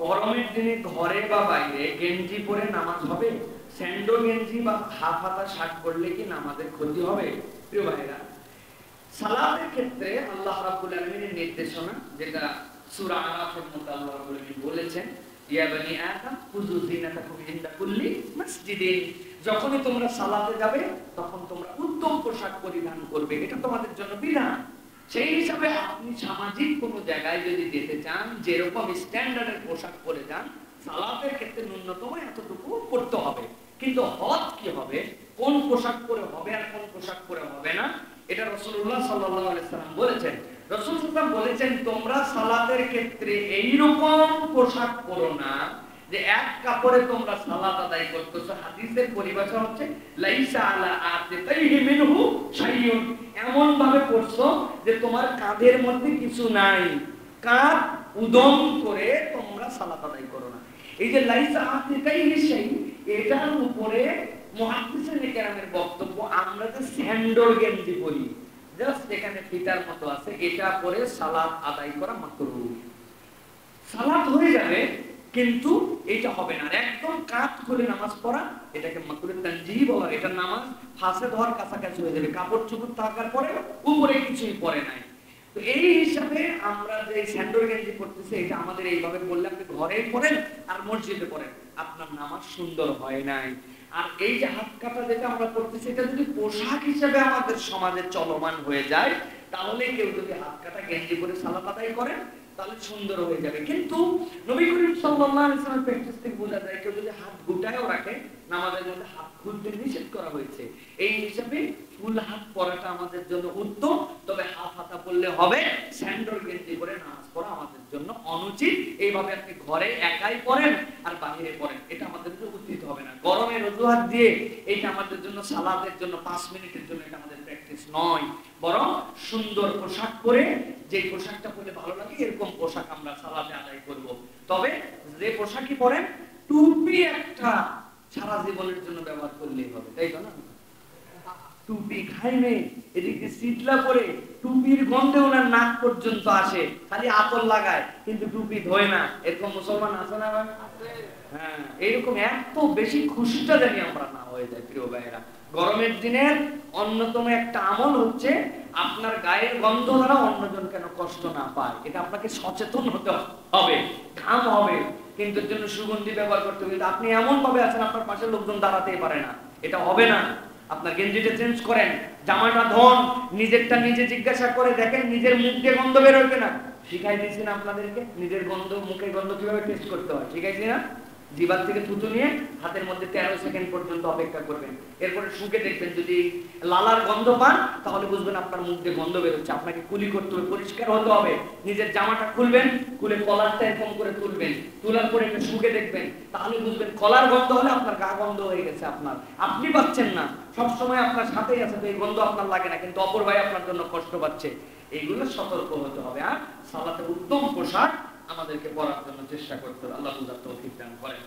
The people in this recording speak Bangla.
গরমের দিনে ঘরে বা বাইরে গেঞ্জি পরে নামাজ হবে? স্যান্ডো গেঞ্জি বা হাফ হাতা শার্ট পরলে কি নামাজের ক্ষতি হবে? প্রিয় ভাইরা, সালাতের ক্ষেত্রে আল্লাহ রাব্বুল আলামিনের নির্দেশনা, যেটা সূরা আরাফের মধ্যে আল্লাহ রাব্বুল আলামিন বলেছেন, ইয়া বনি আদম খুযু যিনাতাকুম ইনদা কুল্লি মাসজিদিন, যখনই তোমরা সালাতে যাবে তখন তোমরা উত্তম পোশাক পরিধান করবে, এটা তোমাদের জন্য বিধান। সেই হিসাবে আপনি সামাজিক কোন জায়গায় যদি যেতে চান, যেরকম স্ট্যান্ডার্ডের পোশাক পরে যান, সালাতের ক্ষেত্রে ন্যূনতম এতটুকু পড়তে হবে। কিন্তু হজ কি হবে, কোন পোশাক পরে হবে আর কোন পোশাক পরে হবে না, এটা রাসূলুল্লাহ সাল্লাল্লাহু আলাইহি সাল্লাম বলেছেন। রাসূল সাল্লাল্লাহু আলাইহি ওয়াসাল্লাম বলেছেন, তোমরা সালাতের ক্ষেত্রে এইরকম পোশাক পরো না যে এক কাপড়ে তোমরা সালাত আদায় করতেছো। হাদিসের পরিভাষা হচ্ছে লাইসা আলা আতিকাইহি মিনহু শাইউন, এমন ভাবে পড়ছো যে তোমার কাঁধের মধ্যে কিছু নাই, কাঁধ উদম করে তোমরা সালাত আদায় করো না। এই যে লাইসা আতিকাইহি শাই, এটার উপরে মুহাদ্দিসিনে কেরামের বক্তব্য, আমরা যে স্যান্ডল গেঞ্জি পরি, জাস্ট এখানে ফিতার মতো আছে, এটা পরে সালাত আদায় করা মাকরুহ। সালাত হয়ে যাবে কিন্তু এটা হবে না। একদম কাঁধ খুলে নামাজ পড়া, এটাকে মাকরুহ তানজিহি বলা। এটা নামাজ ফাসেদ হওয়ার কাছাকাছি হয়ে যাবে, কাপড় চোপড় থাকার পরে উপরে কিছুই পরে নাই। তো এই হিসাবে আমরা যে স্যান্ডল গেঞ্জি পড়তেছি, এটা আমাদের এইভাবে বললে আপনি ঘরেই পড়েন আর মসজিদে পড়েন, আপনার নামাজ সুন্দর হয় নাই। আর এই যে হাত কাটা যেটা আমরা করতেছি, এটা যদি পোশাক হিসেবে আমাদের সমাজে চলমান হয়ে যায়, তাহলে কেউ যদি হাত কাটা গেঞ্জি পরে সালাত আদায় করেন তাহলে সুন্দর হয়ে যাবে। কিন্তু নবী করিম সাল্লাল্লাহু আলাইহি ওয়াসাল্লামের প্র্যাকটিস থেকে বোঝা যায়, কেউ যদি হাত গুটায়ও রাখে, নামাজের মধ্যে হাত খুলতে নিষেধ করা হয়েছে। এই হিসাবে ফুল হাত পরাটা আমাদের জন্য উত্তম, তবে হাফ হাতা পরলে হবে। স্যান্ডল গেঞ্জি পরে নামাজ পড়া আমাদের জন্য অনুচিত। এইভাবে আপনি ঘরে একাই পড়েন আর বাইরে পড়েন, এটা আমাদের জন্য উচিত হবে না। গরমের অজুহাত দিয়ে এটা আমাদের জন্য, সালাতের জন্য 5 মিনিটের জন্য এটা আমাদের প্র্যাকটিস নয়। বরং সুন্দর পোশাক পরে, যে পোশাকটা পরলে ভালো লাগে এরকম পোশাক আমরা সালাতে আদায় করব। তবে যে পোশাকই পরেন, টুপি একটা সারা জীবনের জন্য ব্যবহার করলেই হবে, তাই তো না? টুপি খাইবে, এদিকে শীতলা পরে টুপির গন্ধে ওনার নাক পর্যন্ত আসে, খালি আতর লাগায় কিন্তু টুপি ধোয় না, এরকম মুসলমান আছে না? হ্যাঁ, এইরকম এত বেশি খুশিটা জানি আমরা না হয়ে যায়। প্রিয় ভাইয়েরা, গরমের দিনের অন্যতম একটা আমল হচ্ছে আপনার গায়ের গন্ধ দ্বারা অন্যজন কেন কষ্ট না পায়, এটা আপনাকে সচেতন হতে হবে। ঘাম হবে কিন্তু এর জন্য সুগন্ধি ব্যবহার করতে হবে। আপনি এমন ভাবে আছেন আপনার পাশে লোকজন দাঁড়াতেই পারে না, এটা হবে না। আপনার গেঞ্জিটা চেঞ্জ করেন, জামাটা ধোন, নিজেরটা নিজে জিজ্ঞাসা করে দেখেন নিজের মুখ দিয়ে গন্ধ বের হবে না। শিখাই দিয়েছি না আপনাদেরকে, নিজের গন্ধ, মুখের গন্ধ কিভাবে টেস্ট করতে হয়, শিখাইছি না? জিহ্বার থেকে থুতু নিয়ে হাতের মধ্যে 13 সেকেন্ড পর্যন্ত অপেক্ষা করবেন, এরপরে শুকে দেখবেন, যদি লালার গন্ধ পান তাহলে বুঝবেন আপনার মুখ দিয়ে গন্ধ বের হচ্ছে। আপনাকে কুলি করতে হবে, পরিষ্কার হতে হবে। নিজের জামাটা খুলবেন, খুলে কলারটা এরকম করে তুলবেন, তোলার পরে একটু শুকে দেখবেন, তাহলে বুঝবেন কলার গন্ধ হলে আপনার গা গন্ধ হয়ে গেছে। আপনার, আপনি পাচ্ছেন না, সবসময় আপনার সাথেই আছে, তো এই গন্ধ আপনার লাগে না, কিন্তু অপর ভাই আপনার জন্য কষ্ট পাচ্ছে। এইগুলো সতর্ক হতে হবে। আর সালাতে উত্তম পোশাক আমাদেরকে পড়ার জন্য চেষ্টা করতে হবে। আল্লাহ বুঝার তৌফিক দান করেন।